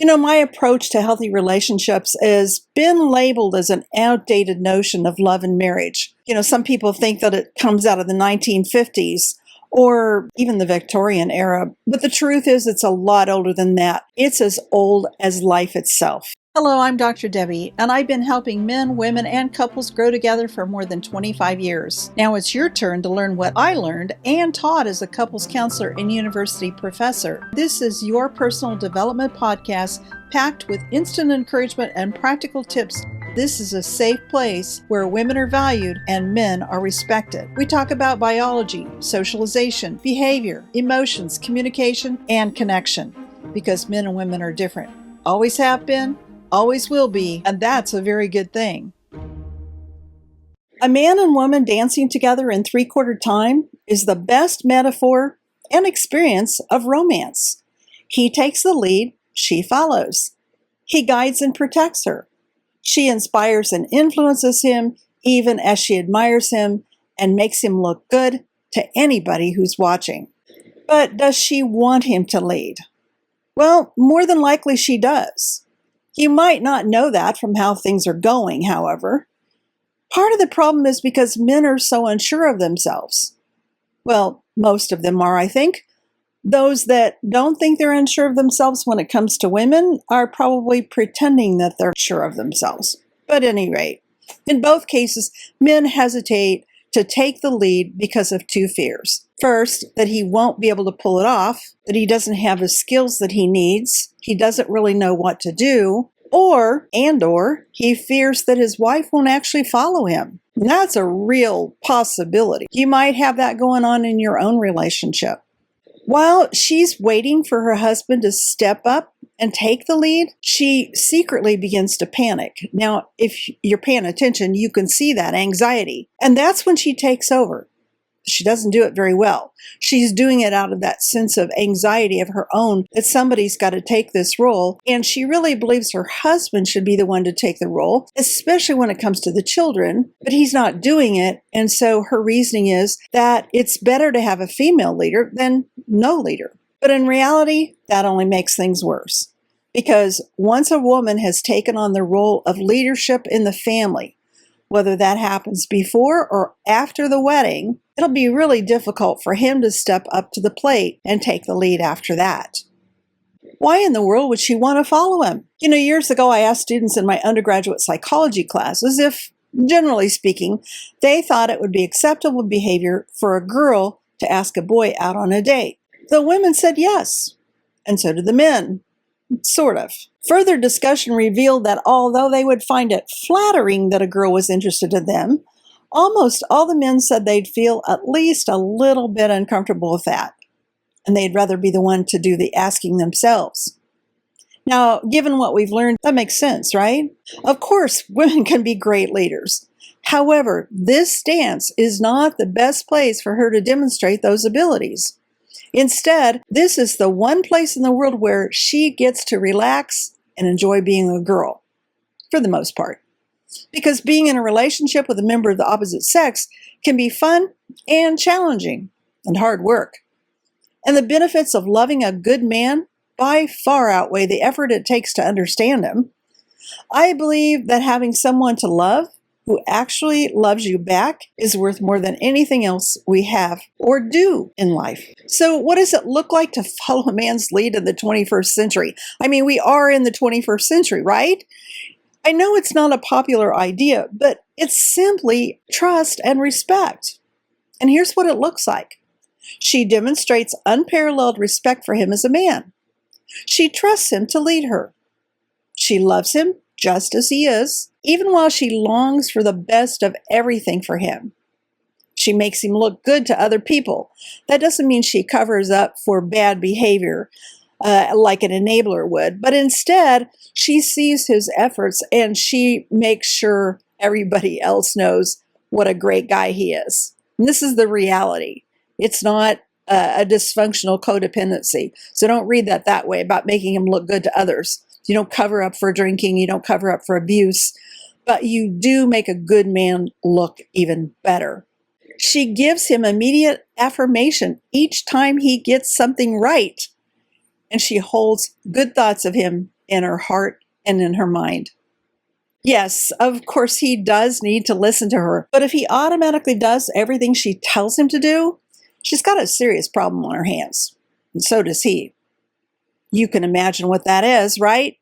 My approach to healthy relationships has been labeled as an outdated notion of love and marriage. Some people think that it comes out of the 1950s or even the Victorian era, but the truth is it's a lot older than that. It's as old as life itself. Hello, I'm Dr. Debi, and I've been helping men, women, and couples grow together for more than 25 years. Now it's your turn to learn what I learned and taught as a couples counselor and university professor. This is your personal development podcast packed with instant encouragement and practical tips. This is a safe place where women are valued and men are respected. We talk about biology, socialization, behavior, emotions, communication, and connection, because men and women are different. Always have been, always will be, and that's a very good thing. A man and woman dancing together in three-quarter time is the best metaphor and experience of romance. He takes the lead, she follows. He guides and protects her. She inspires and influences him, even as she admires him and makes him look good to anybody who's watching. But does she want him to lead? Well, more than likely she does. You might not know that from how things are going, however. Part of the problem is because men are so unsure of themselves. Well, most of them are, I think. Those that don't think they're unsure of themselves when it comes to women are probably pretending that they're sure of themselves. But at any rate, in both cases, men hesitate to take the lead because of two fears. First, that he won't be able to pull it off, that he doesn't have the skills that he needs, he doesn't really know what to do, or he fears that his wife won't actually follow him. And that's a real possibility. You might have that going on in your own relationship. While she's waiting for her husband to step up and take the lead, she secretly begins to panic. Now, if you're paying attention, you can see that anxiety. And that's when she takes over. She doesn't do it very well. She's doing it out of that sense of anxiety of her own, that somebody's got to take this role. And she really believes her husband should be the one to take the role, especially when it comes to the children, but he's not doing it. And so her reasoning is that it's better to have a female leader than no leader. But in reality, that only makes things worse. Because once a woman has taken on the role of leadership in the family, whether that happens before or after the wedding, it'll be really difficult for him to step up to the plate and take the lead after that. Why in the world would she want to follow him? Years ago, I asked students in my undergraduate psychology classes if, generally speaking, they thought it would be acceptable behavior for a girl to ask a boy out on a date. The women said yes, and so did the men. Sort of. Further discussion revealed that although they would find it flattering that a girl was interested in them, almost all the men said they'd feel at least a little bit uncomfortable with that, and they'd rather be the one to do the asking themselves. Now, given what we've learned, that makes sense, right? Of course, women can be great leaders. However, this dance is not the best place for her to demonstrate those abilities. Instead, this is the one place in the world where she gets to relax and enjoy being a girl, for the most part. Because being in a relationship with a member of the opposite sex can be fun and challenging and hard work. And the benefits of loving a good man by far outweigh the effort it takes to understand him. I believe that having someone to love who actually loves you back is worth more than anything else we have or do in life. So what does it look like to follow a man's lead in the 21st century? I mean, we are in the 21st century, right? I know it's not a popular idea, but it's simply trust and respect. And here's what it looks like. She demonstrates unparalleled respect for him as a man. She trusts him to lead her. She loves him just as he is, even while she longs for the best of everything for him. She makes him look good to other people. That doesn't mean she covers up for bad behavior like an enabler would, but instead she sees his efforts and she makes sure everybody else knows what a great guy he is. And this is the reality. It's not a dysfunctional codependency. So don't read that way about making him look good to others. You don't cover up for drinking. You don't cover up for abuse. But you do make a good man look even better. She gives him immediate affirmation each time he gets something right. And she holds good thoughts of him in her heart and in her mind. Yes, of course he does need to listen to her, but if he automatically does everything she tells him to do, she's got a serious problem on her hands. And so does he. You can imagine what that is, right?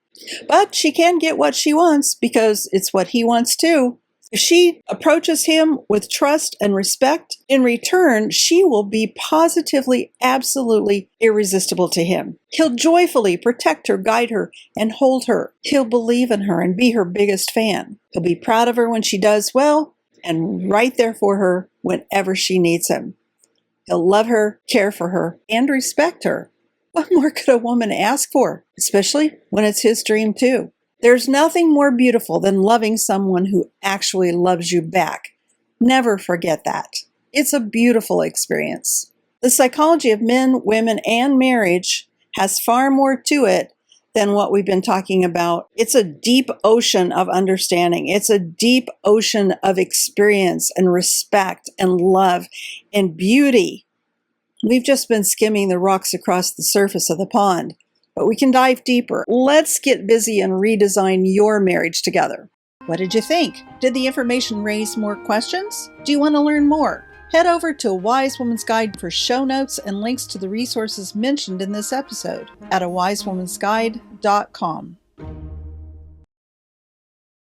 But she can get what she wants because it's what he wants too. If she approaches him with trust and respect, in return, she will be positively, absolutely irresistible to him. He'll joyfully protect her, guide her, and hold her. He'll believe in her and be her biggest fan. He'll be proud of her when she does well and right there for her whenever she needs him. He'll love her, care for her, and respect her. What more could a woman ask for, especially when it's his dream too? There's nothing more beautiful than loving someone who actually loves you back. Never forget that. It's a beautiful experience. The psychology of men, women, and marriage has far more to it than what we've been talking about. It's a deep ocean of understanding. It's a deep ocean of experience and respect and love and beauty. We've just been skimming the rocks across the surface of the pond. But we can dive deeper. Let's get busy and redesign your marriage together. What did you think? Did the information raise more questions? Do you want to learn more? Head over to A Wise Woman's Guide for show notes and links to the resources mentioned in this episode at awisewomансguide.com.